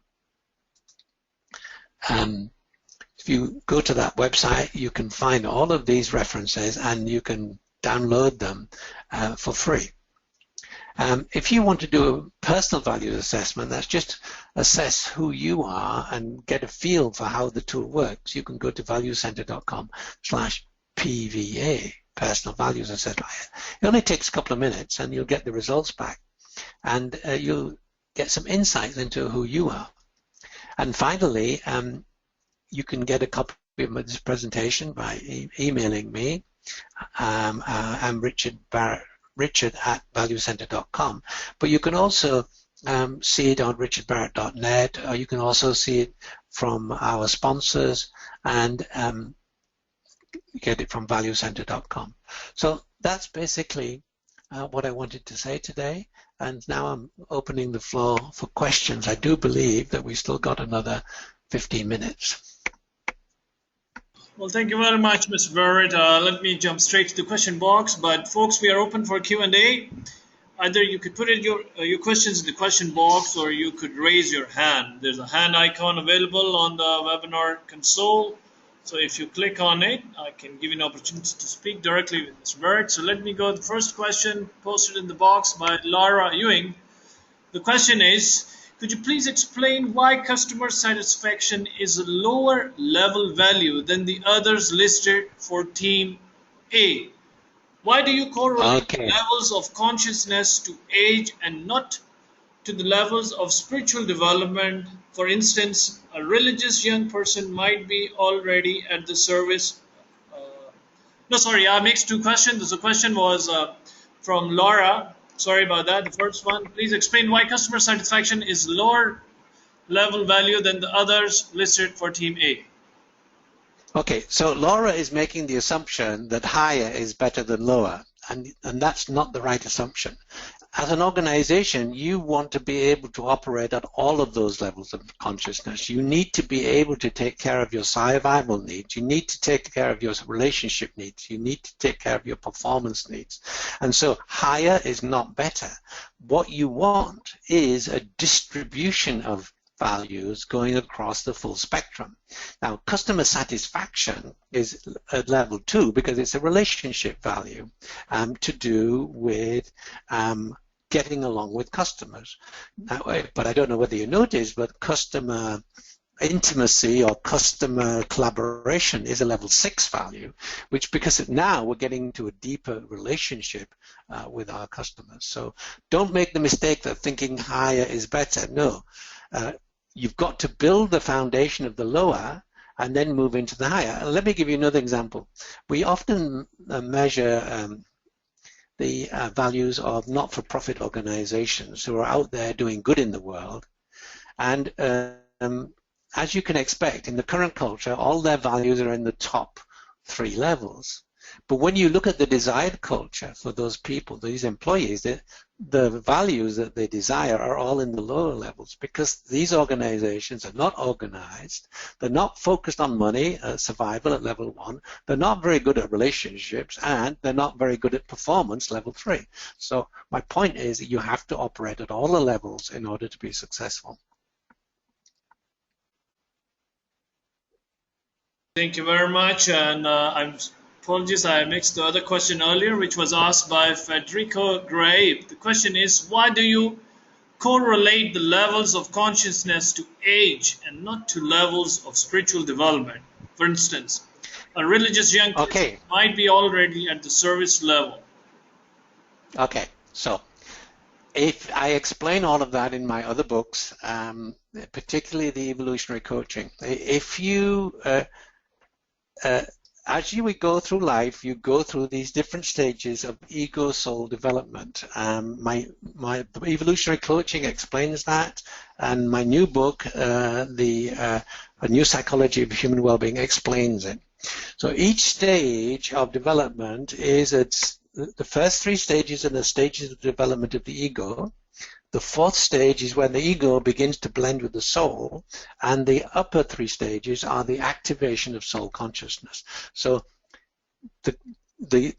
If you go to that website, you can find all of these references and you can download them for free. If you want to do a personal values assessment, that's just assess who you are and get a feel for how the tool works, you can go to valuescenter.com/PVA, personal values assessment. It only takes a couple of minutes and you'll get the results back, and you'll get some insights into who you are. And finally, you can get a copy of this presentation by emailing me. I'm Richard Barrett, richard@valuescenter.com, but you can also see it on richardbarrett.net, or you can also see it from our sponsors, and get it from valuescenter.com. So that's basically what I wanted to say today, and now I'm opening the floor for questions. I do believe that we've still got another 15 minutes. Well, thank you very much, Mr. Barrett. Let me jump straight to the question box. But folks, we are open for Q&A. Either you could put in your questions in the question box, or you could raise your hand. There's a hand icon available on the webinar console. So if you click on it, I can give you an opportunity to speak directly with Mr. Barrett. So let me go to the first question posted in the box by Laura Ewing. The question is, could you please explain why customer satisfaction is a lower level value than the others listed for Team A? Why do you correlate levels of consciousness to age and not to the levels of spiritual development? For instance, a religious young person might be already at the service. I mixed two questions. The question was from Laura. Sorry about that. The first one, please explain why customer satisfaction is lower level value than the others listed for Team A. Okay, so Laura is making the assumption that higher is better than lower, and that's not the right assumption. As an organization, you want to be able to operate at all of those levels of consciousness. You need to be able to take care of your survival needs. You need to take care of your relationship needs. You need to take care of your performance needs. And so higher is not better. What you want is a distribution of values going across the full spectrum. Now, customer satisfaction is at level 2 because it's a relationship value to do with getting along with customers. Now, but I don't know whether you noticed, but customer intimacy or customer collaboration is a level 6 value, which because now we're getting to a deeper relationship with our customers. So don't make the mistake that thinking higher is better. No. You've got to build the foundation of the lower, and then move into the higher. Let me give you another example. We often measure the values of not-for-profit organizations who are out there doing good in the world. And as you can expect, in the current culture, all their values are in the top 3 levels. But when you look at the desired culture for those people, these employees, the values that they desire are all in the lower levels, because these organizations are not organized, they're not focused on money, survival at level 1, they're not very good at relationships, and they're not very good at performance, level 3. So my point is that you have to operate at all the levels in order to be successful. Thank you very much, and apologies, I mixed the other question earlier, which was asked by Federico Gray. The question is, why do you correlate the levels of consciousness to age and not to levels of spiritual development? For instance, a religious young person might be already at the service level. Okay, so if I explain all of that in my other books, particularly the evolutionary coaching, if you as you go through life, you go through these different stages of ego-soul development. My evolutionary coaching explains that, and my new book, A New Psychology of Human Wellbeing, explains it. So each stage of development is the first 3 stages are the stages of development of the ego. The 4th stage is when the ego begins to blend with the soul, and the upper 3 stages are the activation of soul consciousness. So the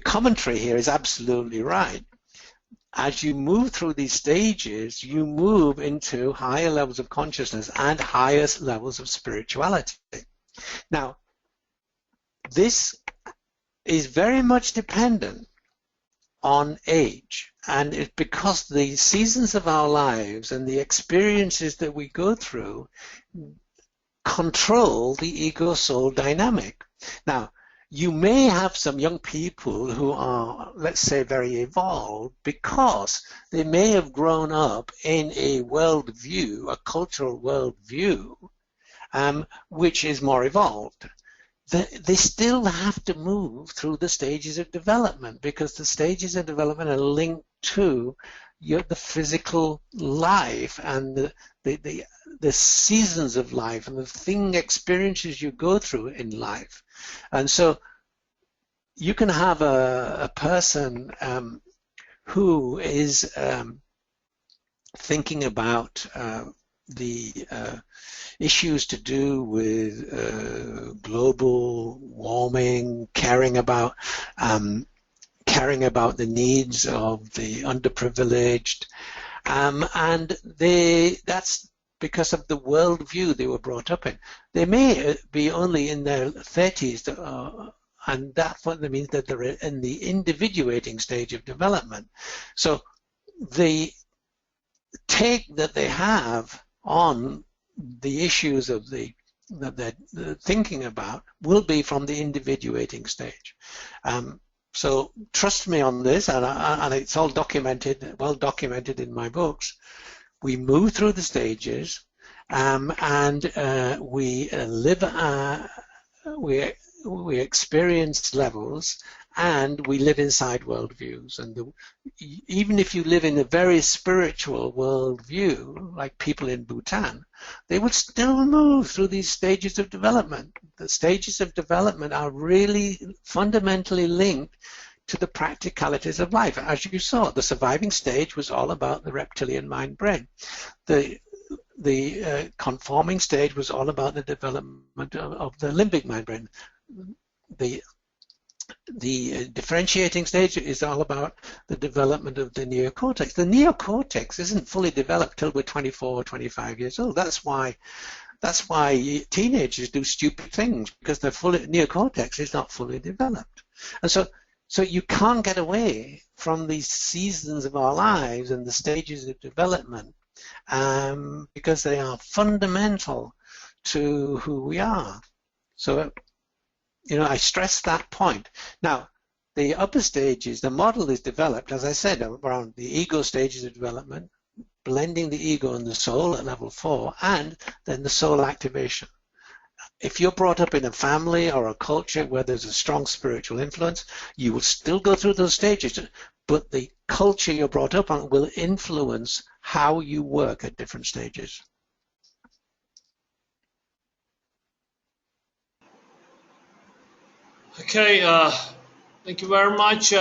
commentary here is absolutely right. As you move through these stages, you move into higher levels of consciousness and higher levels of spirituality. Now, this is very much dependent on age, and it's because the seasons of our lives and the experiences that we go through control the ego-soul dynamic. Now, you may have some young people who are, let's say, very evolved because they may have grown up in a worldview, a cultural worldview, which is more evolved. They still have to move through the stages of development, because the stages of development are linked to the physical life and the seasons of life and the experiences you go through in life. And so you can have a person who is thinking about the issues to do with global warming, caring about the needs of the underprivileged, and that's because of the worldview they were brought up in. They may be only in their 30s, and that's what that means, that they're in the individuating stage of development. So the take that they have on the issues that they're thinking about will be from the individuating stage. So trust me on this, and it's all documented, well documented in my books. We move through the stages, and we live, we experience levels, and we live inside worldviews. And even if you live in a very spiritual worldview, like people in Bhutan, they would still move through these stages of development. The stages of development are really fundamentally linked to the practicalities of life. As you saw, the surviving stage was all about the reptilian mind-brain. The conforming stage was all about the development of the limbic mind-brain. The differentiating stage is all about the development of the neocortex. The neocortex isn't fully developed till we're 24 or 25 years old. That's why teenagers do stupid things, because their neocortex is not fully developed. And so you can't get away from these seasons of our lives and the stages of development, because they are fundamental to who we are. So, I stress that point. Now, the upper stages, the model is developed, as I said, around the ego stages of development, blending the ego and the soul at level 4, and then the soul activation. if you're brought up in a family or a culture where there's a strong spiritual influence, you will still go through those stages, but the culture you're brought up on will influence how you work at different stages. Okay, thank you very much.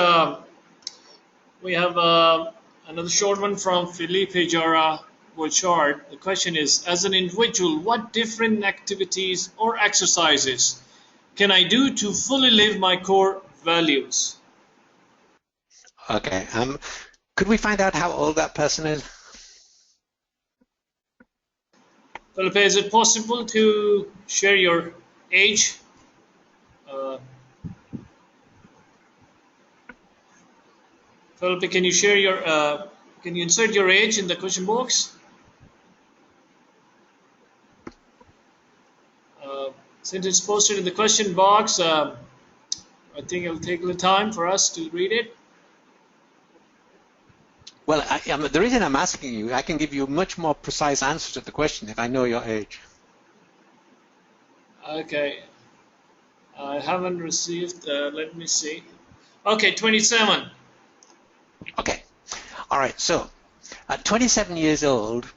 We have another short one from Felipe Jarrah. Short. The question is, as an individual, what different activities or exercises can I do to fully live my core values? Okay, could we find out how old that person is? Felipe, is it possible to share your age? Felipe, can you share your, can you insert your age in the question box? Since it's posted in the question box, I think it'll take a little time for us to read it. Well, the reason I'm asking you, I can give you a much more precise answer to the question if I know your age. Okay. I haven't received, let me see. Okay, 27. Okay. All right. So at 27 years old,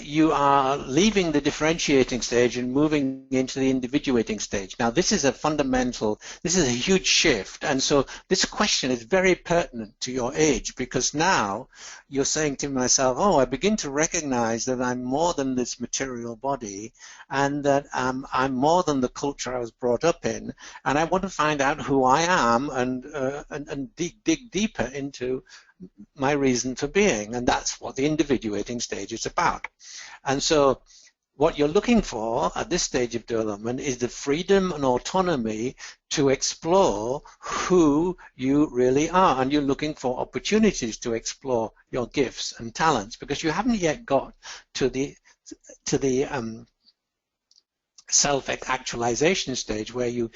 you are leaving the differentiating stage and moving into the individuating stage. Now, this is a huge shift. And so this question is very pertinent to your age, because now you're saying to myself, oh, I begin to recognize that I'm more than this material body, and that I'm more than the culture I was brought up in, and I want to find out who I am and dig deeper into my reason for being, and that's what the individuating stage is about. And so what you're looking for at this stage of development is the freedom and autonomy to explore who you really are, and you're looking for opportunities to explore your gifts and talents, because you haven't yet got to the self-actualization stage where you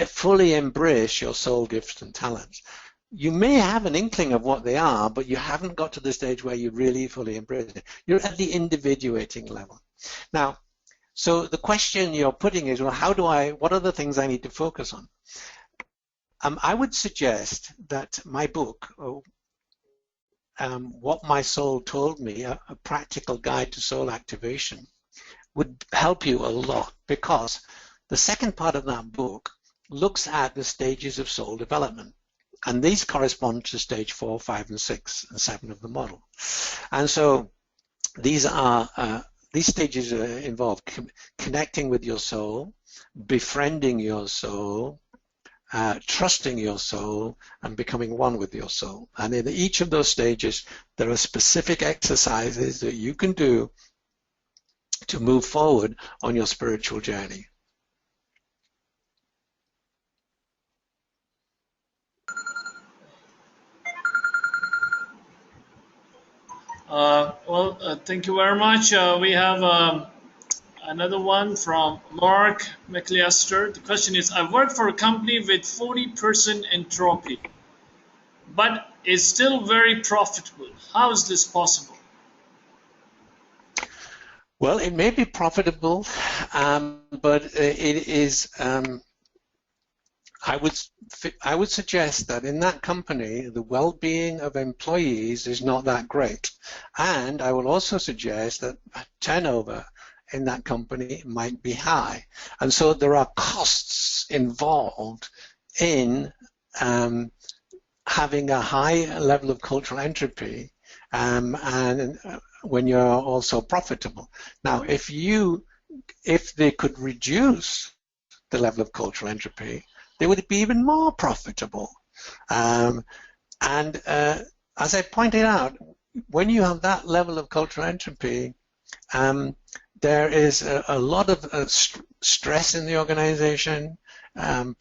fully embrace your soul gifts and talents. You may have an inkling of what they are, but you haven't got to the stage where you really fully embrace it. You're at the individuating level. Now, so the question you're putting is, well, what are the things I need to focus on? I would suggest that my book, What My Soul Told Me, a practical guide to soul activation, would help you a lot, because the second part of that book looks at the stages of soul development. And these correspond to stage 4, 5, and 6, and 7 of the model. And so these stages involve connecting with your soul, befriending your soul, trusting your soul, and becoming one with your soul. And in each of those stages, there are specific exercises that you can do to move forward on your spiritual journey. Thank you very much. We have another one from Mark McAllister. The question is, I work for a company with 40% entropy, but is still very profitable. How is this possible? Well, it may be profitable, but it is... I would suggest that in that company, the well-being of employees is not that great. And I will also suggest that turnover in that company might be high. And so there are costs involved in having a high level of cultural entropy and when you're also profitable. Now, if they could reduce the level of cultural entropy, they would be even more profitable. As I pointed out, when you have that level of cultural entropy, there is a lot of stress in the organization, a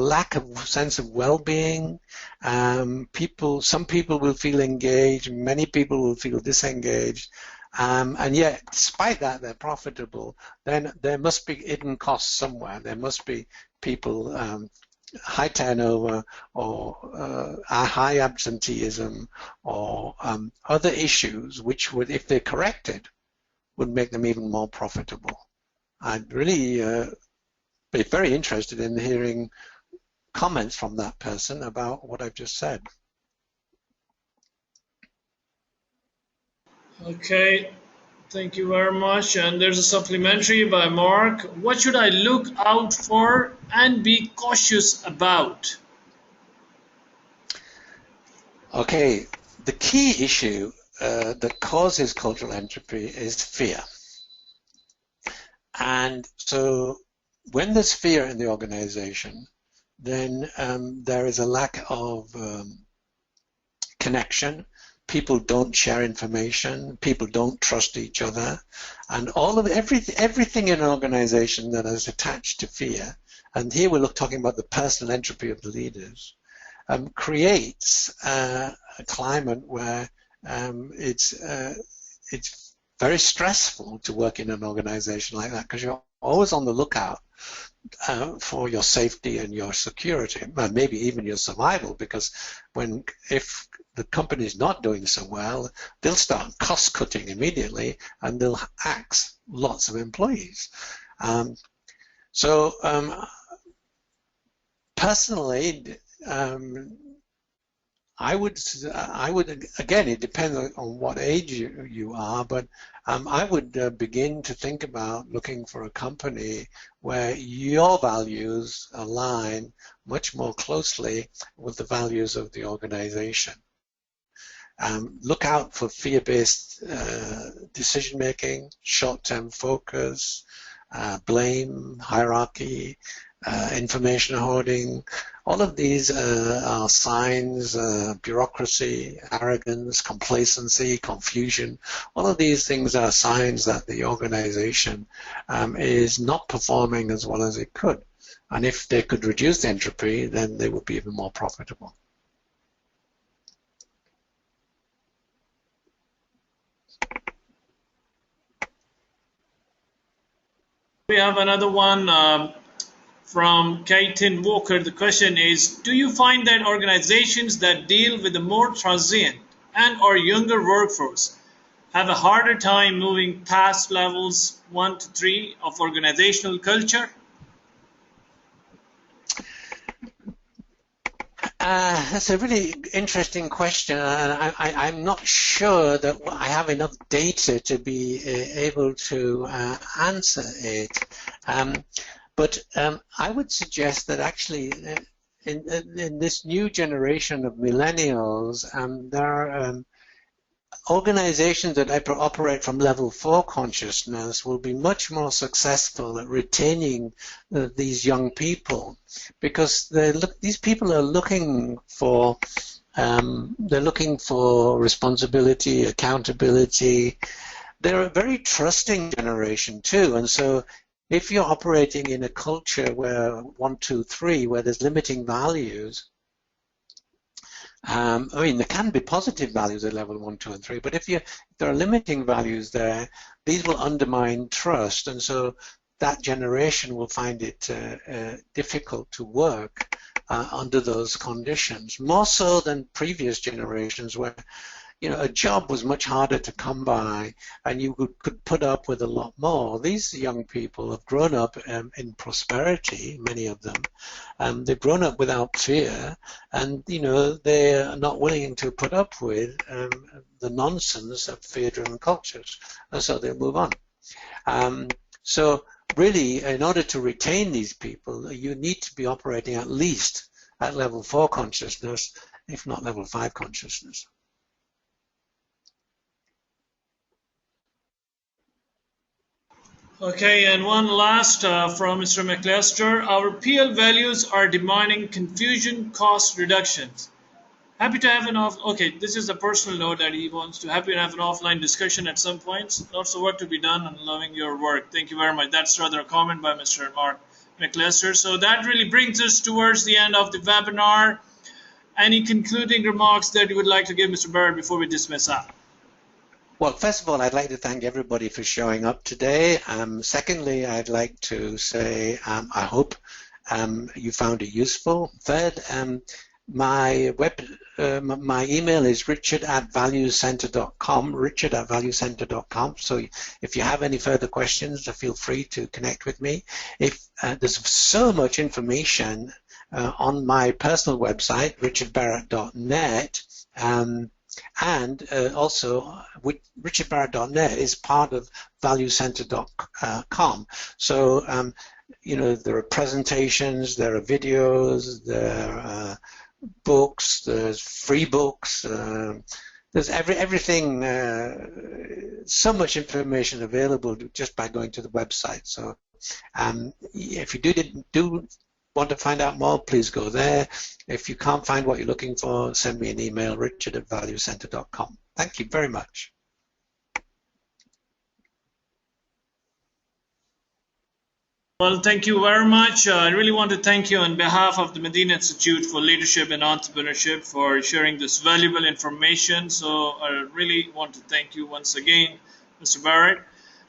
lack of sense of well-being. Some people will feel engaged, many people will feel disengaged. And yet, despite that, they're profitable. Then there must be hidden costs somewhere. There must be people, high turnover, or high absenteeism, or other issues which would, if they're corrected, would make them even more profitable. I'd really be very interested in hearing comments from that person about what I've just said. Okay, thank you very much. And there's a supplementary by Mark. What should I look out for and be cautious about? Okay, the key issue that causes cultural entropy is fear. And so when there's fear in the organization, then there is a lack of connection. People don't share information. People don't trust each other, and all of everything in an organization that is attached to fear. And here we're talking about the personal entropy of the leaders. Creates a climate where it's very stressful to work in an organization like that, because you're always on the lookout for your safety and your security, and maybe even your survival, because if the company is not doing so well, they'll start cost cutting immediately and they'll axe lots of employees. Personally, I would again, it depends on what age you are, but I would begin to think about looking for a company where your values align much more closely with the values of the organization. Look out for fear-based decision-making, short-term focus, blame, hierarchy, information hoarding. All of these are signs, bureaucracy, arrogance, complacency, confusion. All of these things are signs that the organization is not performing as well as it could. And if they could reduce the entropy, then they would be even more profitable. We have another one from Kaitin Walker. The question is, do you find that organizations that deal with a more transient and or younger workforce have a harder time moving past levels 1 to 3 of organizational culture? That's a really interesting question, and I'm not sure that I have enough data to be able to answer it. But I would suggest that actually in this new generation of millennials, there are organizations that operate from level 4 consciousness will be much more successful at retaining these young people, because these people are looking for responsibility, accountability. They're a very trusting generation too, and so if you're operating in a culture where 1, 2, 3, where there's limiting values, I mean, there can be positive values at level 1, 2, and 3, but if there are limiting values there, these will undermine trust, and so that generation will find it difficult to work under those conditions, more so than previous generations where a job was much harder to come by and you could put up with a lot more. These young people have grown up in prosperity, many of them. They've grown up without fear, and they're not willing to put up with the nonsense of fear-driven cultures, and so they'll move on. So really, in order to retain these people, you need to be operating at least at level 4 consciousness, if not level 5 consciousness. Okay, and one last from Mr. McAllister. Our PL values are demanding confusion, cost reductions. Happy to have okay, this is a personal note that he wants to happy to have an offline discussion at some point. Lots of work to be done and loving your work. Thank you very much. That's rather a comment by Mr. Mark McAllister. So that really brings us towards the end of the webinar. Any concluding remarks that you would like to give, Mr. Barrett, before we dismiss out? Well, first of all, I'd like to thank everybody for showing up today. Secondly, I'd like to say I hope you found it useful. Third, My my email is richard@valuescenter.com, richard@valuescenter.com. So if you have any further questions, feel free to connect with me. If there's so much information on my personal website, richardbarrett.net, and also richardbarrett.net is part of valuescenter.com. So you know, there are presentations, there are videos, there are books, there's free books, there's everything, so much information available just by going to the website. So if you do want to find out more, please go there. If you can't find what you're looking for, send me an email, richard@valuescenter.com. Thank you very much. Well, thank you very much. I really want to thank you on behalf of the Madinah Institute for Leadership and Entrepreneurship for sharing this valuable information. So I really want to thank you once again, Mr. Barrett.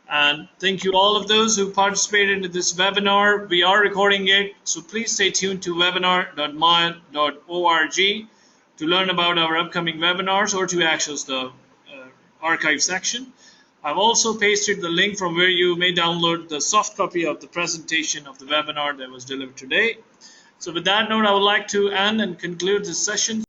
And thank you all of those who participated in this webinar. We are recording it, so please stay tuned to webinar.maya.org to learn about our upcoming webinars or to access the archive section. I've also pasted the link from where you may download the soft copy of the presentation of the webinar that was delivered today. So with that note, I would like to end and conclude this session.